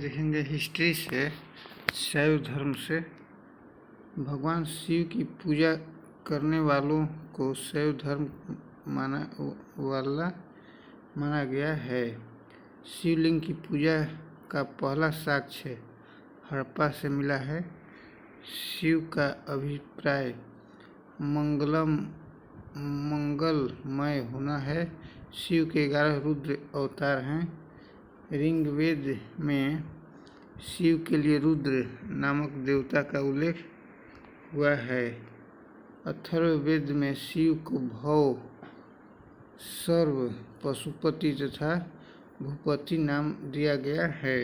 देखेंगे हिस्ट्री से शैव धर्म से। भगवान शिव की पूजा करने वालों को शैव धर्म माना गया है। शिवलिंग की पूजा का पहला साक्ष्य हड़प्पा से मिला है। शिव का अभिप्राय मंगलमय होना है। शिव के 11 रुद्र अवतार हैं। ऋग्वेद में शिव के लिए रुद्र नामक देवता का उल्लेख हुआ है। अथर्ववेद में शिव को भव, सर्व, पशुपति तथा भूपति नाम दिया गया है।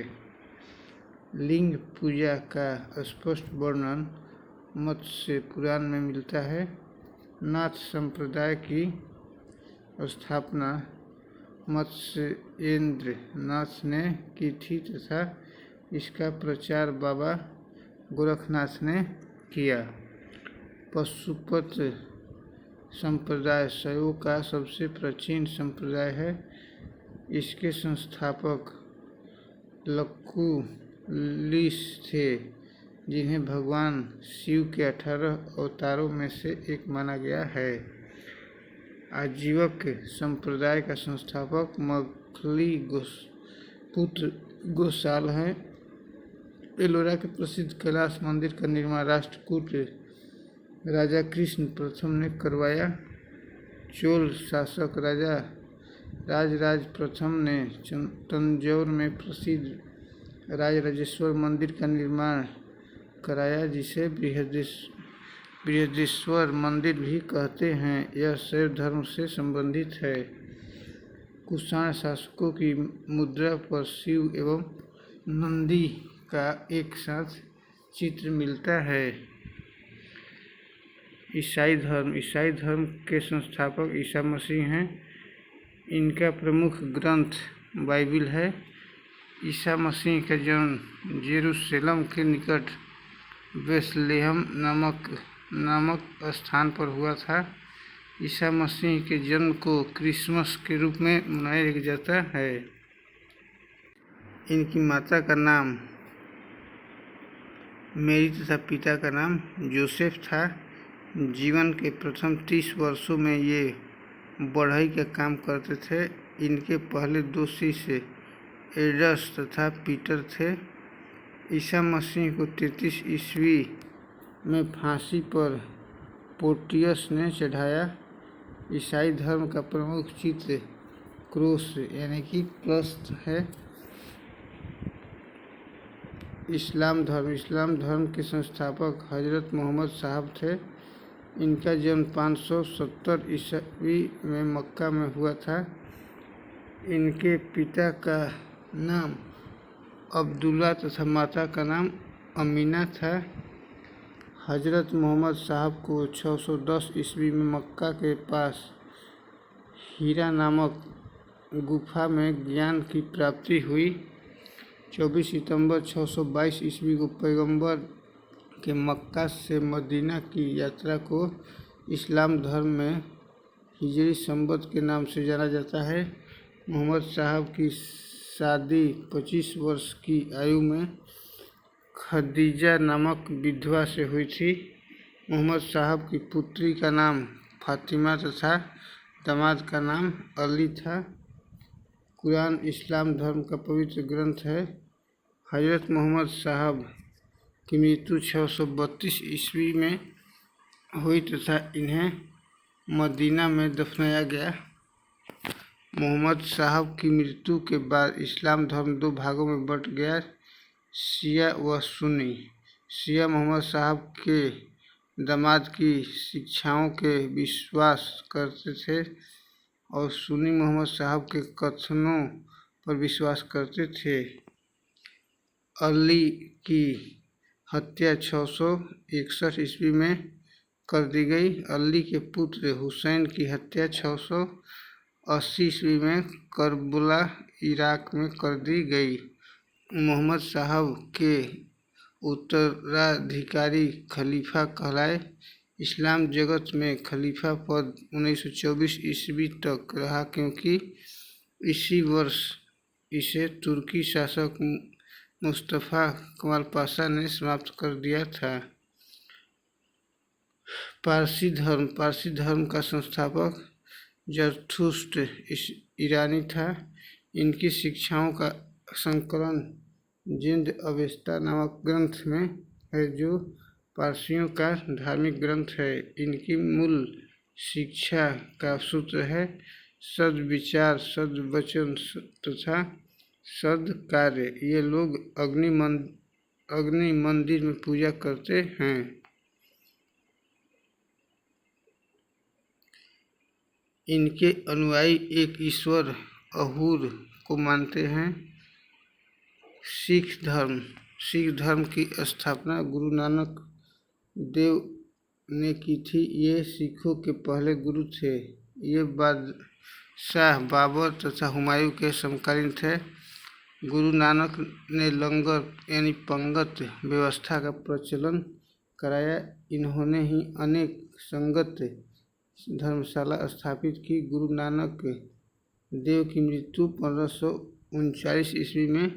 लिंग पूजा का स्पष्ट वर्णन मत्स्य पुराण में मिलता है। नाथ संप्रदाय की स्थापना मत्स्येंद्र नाथ ने की थी तथा इसका प्रचार बाबा गोरखनाथ ने किया। पशुपत संप्रदाय शैवों का सबसे प्राचीन संप्रदाय है। इसके संस्थापक लकुलिश थे, जिन्हें भगवान शिव के 18 अवतारों में से एक माना गया है। आजीवक संप्रदाय का संस्थापक मखली पुत्र गोसाल हैं। एलोरा के प्रसिद्ध कैलाश मंदिर का निर्माण राष्ट्रकूट राजा कृष्ण प्रथम ने करवाया। चोल शासक राजा राजराज प्रथम ने तंजौर में प्रसिद्ध राजराजेश्वर मंदिर का निर्माण कराया, जिसे बृहदेश्वर मंदिर भी कहते हैं। यह शैव धर्म से संबंधित है। कुषाण शासकों की मुद्रा पर शिव एवं नंदी का एक साथ चित्र मिलता है। ईसाई धर्म के संस्थापक ईसा मसीह हैं। इनका प्रमुख ग्रंथ बाइबिल है। ईसा मसीह का जन्म जेरूशलेम के निकट बेथलेहम नामक स्थान पर हुआ था। ईसा मसीह के जन्म को क्रिसमस के रूप में मनाया जाता है। इनकी माता का नाम मेरी तथा पिता का नाम जोसेफ था। जीवन के प्रथम 30 वर्षों में ये बढ़ई का काम करते थे। इनके पहले 2 शिष्य एडस तथा पीटर थे। ईसा मसीह को 33 ईस्वी में फांसी पर पोर्टियस ने चढ़ाया। ईसाई धर्म का प्रमुख चित्र क्रूस यानी कि प्लस है। इस्लाम धर्म के संस्थापक हजरत मोहम्मद साहब थे। इनका जन्म 570 ईस्वी में मक्का में हुआ था। इनके पिता का नाम अब्दुल्ला तथा माता का नाम अमीना था। हजरत मोहम्मद साहब को 610 ईस्वी में मक्का के पास हीरा नामक गुफा में ज्ञान की प्राप्ति हुई। 24 सितंबर 622 ईस्वी को पैगंबर के मक्का से मदीना की यात्रा को इस्लाम धर्म में हिजरी संवत के नाम से जाना जाता है। मोहम्मद साहब की शादी 25 वर्ष की आयु में खदीजा नामक विधवा से हुई थी। मोहम्मद साहब की पुत्री का नाम फातिमा तथा दामाद का नाम अली था। कुरान इस्लाम धर्म का पवित्र ग्रंथ है। हजरत मोहम्मद साहब की मृत्यु 632 ईस्वी में हुई तथा इन्हें मदीना में दफनाया गया। मोहम्मद साहब की मृत्यु के बाद इस्लाम धर्म 2 भागों में बंट गया, शिया व सुन्नी। शिया मोहम्मद साहब के दामाद की शिक्षाओं के विश्वास करते थे और सुन्नी मोहम्मद साहब के कथनों पर विश्वास करते थे। अली की हत्या 661 ईस्वी में कर दी गई। अली के पुत्र हुसैन की हत्या 680 ईस्वी में करबला इराक में कर दी गई। मोहम्मद साहब के उत्तराधिकारी खलीफा कहलाए। इस्लाम जगत में खलीफा पद 1924 ईस्वी तक रहा, क्योंकि इसी वर्ष इसे तुर्की शासक मुस्तफ़ा कमाल पाशा ने समाप्त कर दिया था। पारसी धर्म का संस्थापक ज़रथुष्ट्र ईरानी था। इनकी शिक्षाओं का संकलन जिंद अवेस्ता नामक ग्रंथ में है, जो पारसियों का धार्मिक ग्रंथ है। इनकी मूल शिक्षा का सूत्र है सद्विचार, सद्वचन तथा सद्कार्य। ये लोग अग्नि मंदिर में पूजा करते हैं। इनके अनुयायी एक ईश्वर अहूर को मानते हैं। सिख धर्म की स्थापना गुरु नानक देव ने की थी। ये सिखों के पहले गुरु थे। ये बादशाह बाबर तथा हुमायूं के समकालीन थे। गुरु नानक ने लंगर यानी पंगत व्यवस्था का प्रचलन कराया। इन्होंने ही अनेक संगत धर्मशाला स्थापित की। गुरु नानक देव की मृत्यु 1539 ईस्वी में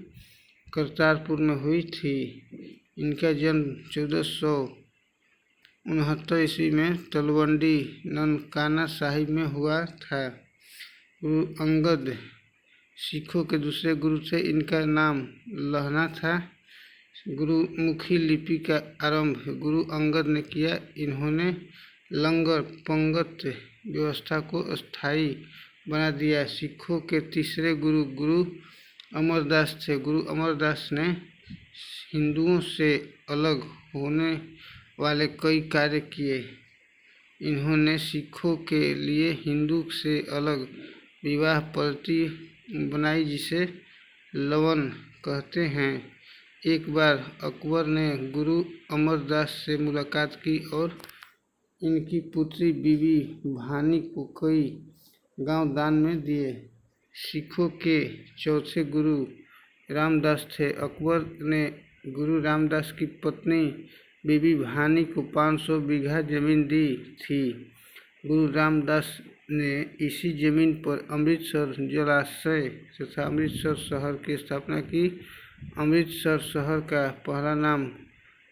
करतारपुर में हुई थी। इनका जन्म 1469 ईस्वी में तलवंडी ननकाना साहिब में हुआ था। गुरु अंगद सिखों के दूसरे गुरु थे। इनका नाम लहना था। गुरुमुखी लिपि का आरंभ गुरु अंगद ने किया। इन्होंने लंगर पंगत व्यवस्था को स्थायी बना दिया। सिखों के तीसरे गुरु गुरु अमरदास थे। गुरु अमरदास ने हिंदुओं से अलग होने वाले कई कार्य किए। इन्होंने सिखों के लिए हिंदू से अलग विवाह पद्धति बनाई, जिसे लवन कहते हैं। एक बार अकबर ने गुरु अमरदास से मुलाकात की और इनकी पुत्री बीबी भानी को कई गांव दान में दिए। सिखों के चौथे गुरु रामदास थे। अकबर ने गुरु रामदास की पत्नी बीबी भानी को 500 बीघा जमीन दी थी। गुरु रामदास ने इसी जमीन पर अमृतसर जलाशय तथा अमृतसर शहर की स्थापना की। अमृतसर शहर का पहला नाम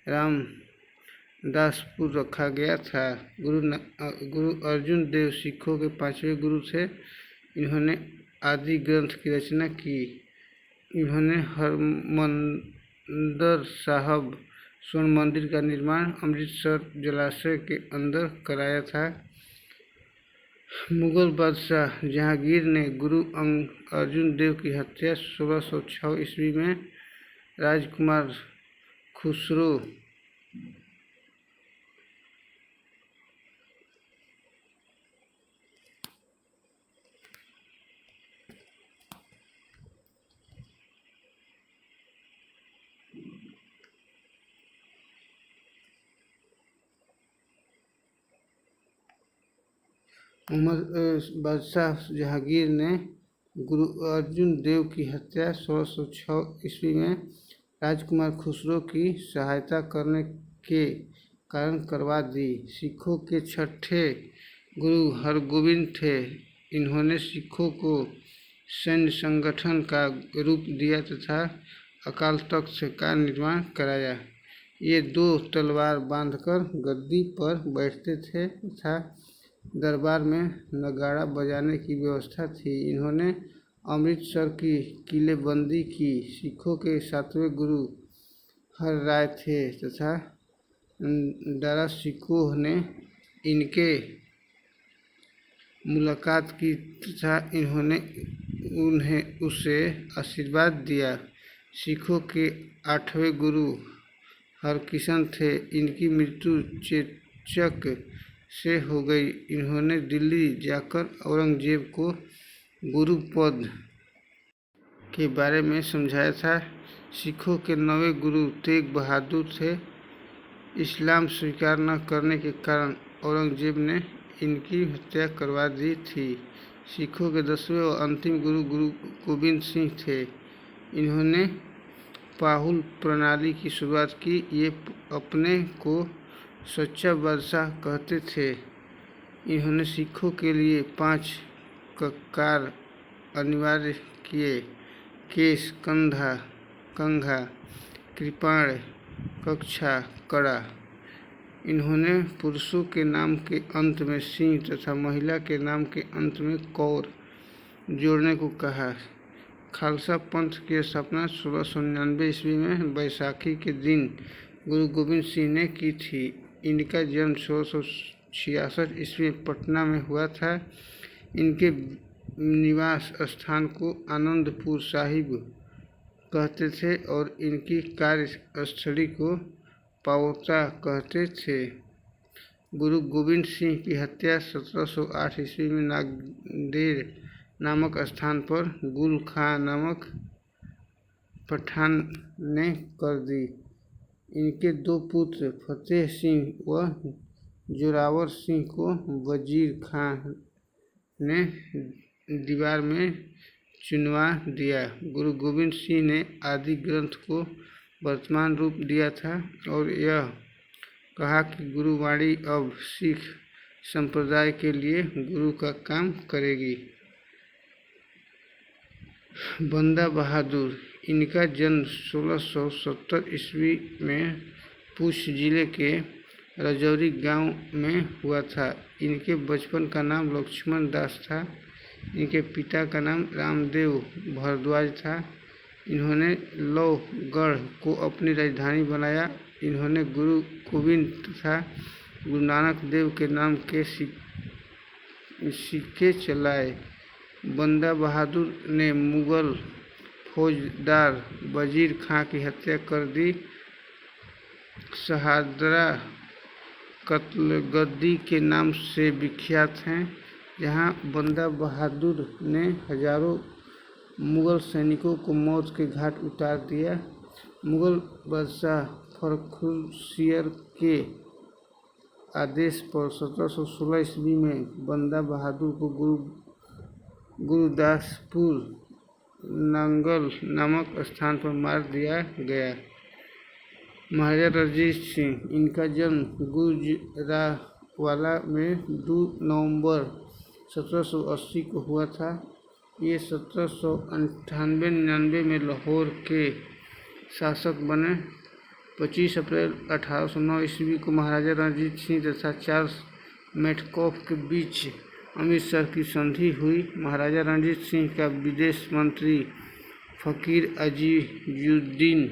रामदासपुर रखा गया था। गुरु अर्जुन देव सिखों के 5वें गुरु थे। इन्होंने आदि ग्रंथ की रचना की। इन्होंने हरमंदर साहब स्वर्ण मंदिर का निर्माण अमृतसर जलाशय के अंदर कराया था। मुगल बादशाह जहांगीर ने गुरु अर्जुन देव की हत्या 1606 ईस्वी में राजकुमार खुसरो बादशाह जहांगीर ने गुरु अर्जुन देव की हत्या 1606 ईस्वी में राजकुमार खुसरो की सहायता करने के कारण करवा दी। सिखों के छठे गुरु हरगोविंद थे। इन्होंने सिखों को सैन्य संगठन का रूप दिया तथा अकाल तख्त का निर्माण कराया। ये 2 तलवार बांधकर गद्दी पर बैठते थे तथा दरबार में नगाड़ा बजाने की व्यवस्था थी। इन्होंने अमृतसर की किलेबंदी की। सिखों के 7वें गुरु हर राय थे तथा दारा सिकोह ने इनके मुलाकात की तथा इन्होंने उसे आशीर्वाद दिया। सिखों के 8वें गुरु हरकिशन थे। इनकी मृत्यु चेचक से हो गई। इन्होंने दिल्ली जाकर औरंगजेब को गुरु पद के बारे में समझाया था। सिखों के 9वें गुरु तेग बहादुर थे। इस्लाम स्वीकार न करने के कारण औरंगजेब ने इनकी हत्या करवा दी थी। सिखों के 10वें और अंतिम गुरु गुरु गोबिंद सिंह थे। इन्होंने पाहुल प्रणाली की शुरुआत की। ये अपने को सच्चा बादशाह कहते थे। इन्होंने सिखों के लिए 5 ककार अनिवार्य किए: केश, कंधा, कंघा, कृपाण, कक्षा, कड़ा। इन्होंने पुरुषों के नाम के अंत में सिंह तथा महिला के नाम के अंत में कौर जोड़ने को कहा। खालसा पंथ की स्थापना 1699 ईस्वी में बैसाखी के दिन गुरु गोविंद सिंह ने की थी। इनका जन्म 1666 ईस्वी में पटना में हुआ था। इनके निवास स्थान को आनंदपुर साहिब कहते थे और इनकी कार्यस्थली को पाओता कहते थे। गुरु गोविंद सिंह की हत्या 1708 ईस्वी में नागदेर नामक स्थान पर गुल खां नामक पठान ने कर दी। इनके दो पुत्र फतेह सिंह व जोरावर सिंह को वजीर खां ने दीवार में चुनवा दिया। गुरु गोविंद सिंह ने आदि ग्रंथ को वर्तमान रूप दिया था और यह कहा कि गुरुवाणी अब सिख संप्रदाय के लिए गुरु का काम करेगी। बंदा बहादुर, इनका जन्म 1670 ईस्वी में पुछ जिले के रजौरी गांव में हुआ था। इनके बचपन का नाम लक्ष्मण दास था। इनके पिता का नाम रामदेव भारद्वाज था। इन्होंने लौगढ़ को अपनी राजधानी बनाया। इन्होंने गुरु गोविंद तथा गुरु नानक देव के नाम के सिक्के चलाए। बंदा बहादुर ने मुगल फौजदार वजीर खां की हत्या कर दी। शहादरा कत्लगद्दी के नाम से विख्यात हैं, जहां बंदा बहादुर ने हजारों मुगल सैनिकों को मौत के घाट उतार दिया। मुगल बादशाह फर्रुखसियर के आदेश पर 1716 ईस्वी में बंदा बहादुर को गुरुदासपुर नांगल नामक स्थान पर मार दिया गया। महाराजा रणजीत सिंह, इनका जन्म गुजरांवाला में 2 नवंबर 1780 को हुआ था। ये 1798-99 में लाहौर के शासक बने। 25 अप्रैल 1809 ईस्वी को महाराजा रणजीत सिंह तथा चार्ल्स मेटकॉफ के बीच अमृतसर की संधि हुई। महाराजा रणजीत सिंह का विदेश मंत्री फकीर अजीजुद्दीन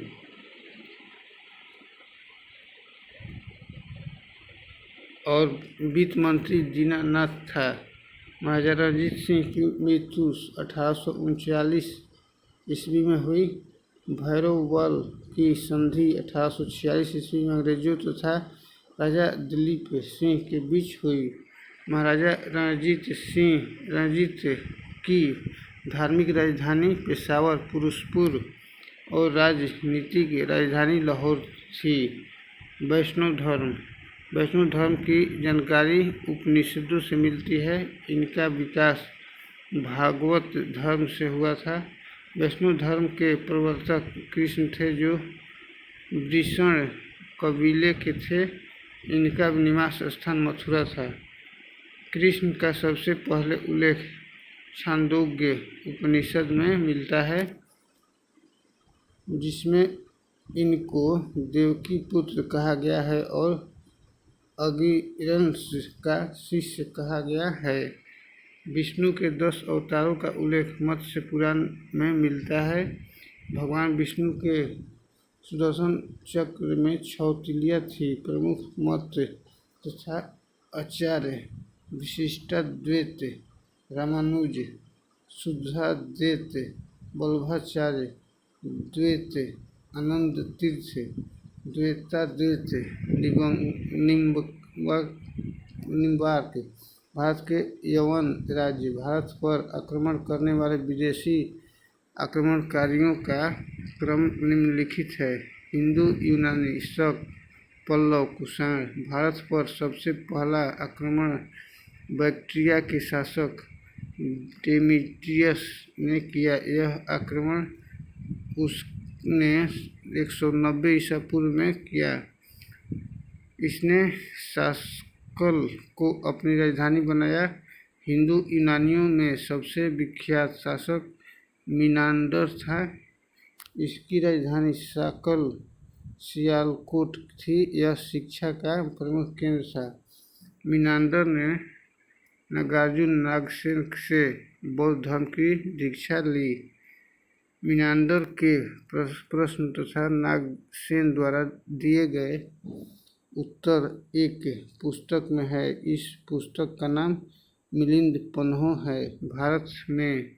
और वित्त मंत्री दीनानाथ था। महाराजा रणजीत सिंह की मृत्यु 1839 ईस्वी में हुई। भैरवबल की संधि 1846 ईस्वी में अंग्रेजों तथा राजा दिलीप सिंह के बीच हुई। महाराजा रणजीत की धार्मिक राजधानी पेशावर, फिरोजपुर और राजनीतिक राजधानी लाहौर थी। वैष्णव धर्म की जानकारी उपनिषदों से मिलती है। इनका विकास भागवत धर्म से हुआ था। वैष्णव धर्म के प्रवर्तक कृष्ण थे, जो वृषण कबीले के थे। इनका निवास स्थान मथुरा था। कृष्ण का सबसे पहले उल्लेख छांदोग्य उपनिषद में मिलता है, जिसमें इनको देवकी पुत्र कहा गया है और अंगिरस का शिष्य कहा गया है। विष्णु के 10 अवतारों का उल्लेख मत्स्य पुराण में मिलता है। भगवान विष्णु के सुदर्शन चक्र में 6 तिलियाँ थी। प्रमुख मत तथा आचार्य विशिष्टाद्वैत, रामानुज, शुद्धाद्वैत, वल्लभाचार्य द्वैत, आनंद तीर्थ, द्वैताद्वैत, निम्बार्क। भारत के यवन राज्य भारत पर आक्रमण करने वाले विदेशी आक्रमणकारियों का क्रम निम्नलिखित है। हिंदू, यूनानी, शक, पल्लव, कुषाण। भारत पर सबसे पहला आक्रमण बैक्ट्रिया के शासक डेमीट्रियस ने किया। यह आक्रमण उसने 190 ईसा पूर्व में किया। इसने सास्कल को अपनी राजधानी बनाया। हिंदू यूनानियों में सबसे विख्यात शासक मिनांडर था। इसकी राजधानी साकल सियालकोट थी। यह शिक्षा का प्रमुख केंद्र था। मीनांदर ने नागार्जुन नागसेन से बौद्ध धर्म की दीक्षा ली। मीनांदर के प्रश्न तथा नागसेन द्वारा दिए गए उत्तर एक पुस्तक में है। इस पुस्तक का नाम मिलिंद पन्हो है। भारत में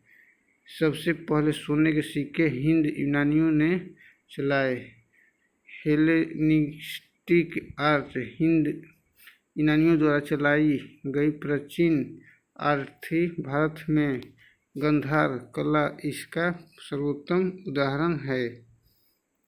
सबसे पहले सोने के सिक्के हिंद यूनानियों ने चलाए। हेलेनिस्टिक आर्ट हिंद यूनानियों द्वारा चलाई गई प्राचीन आर्ट थी। भारत में गांधार कला इसका सर्वोत्तम उदाहरण है।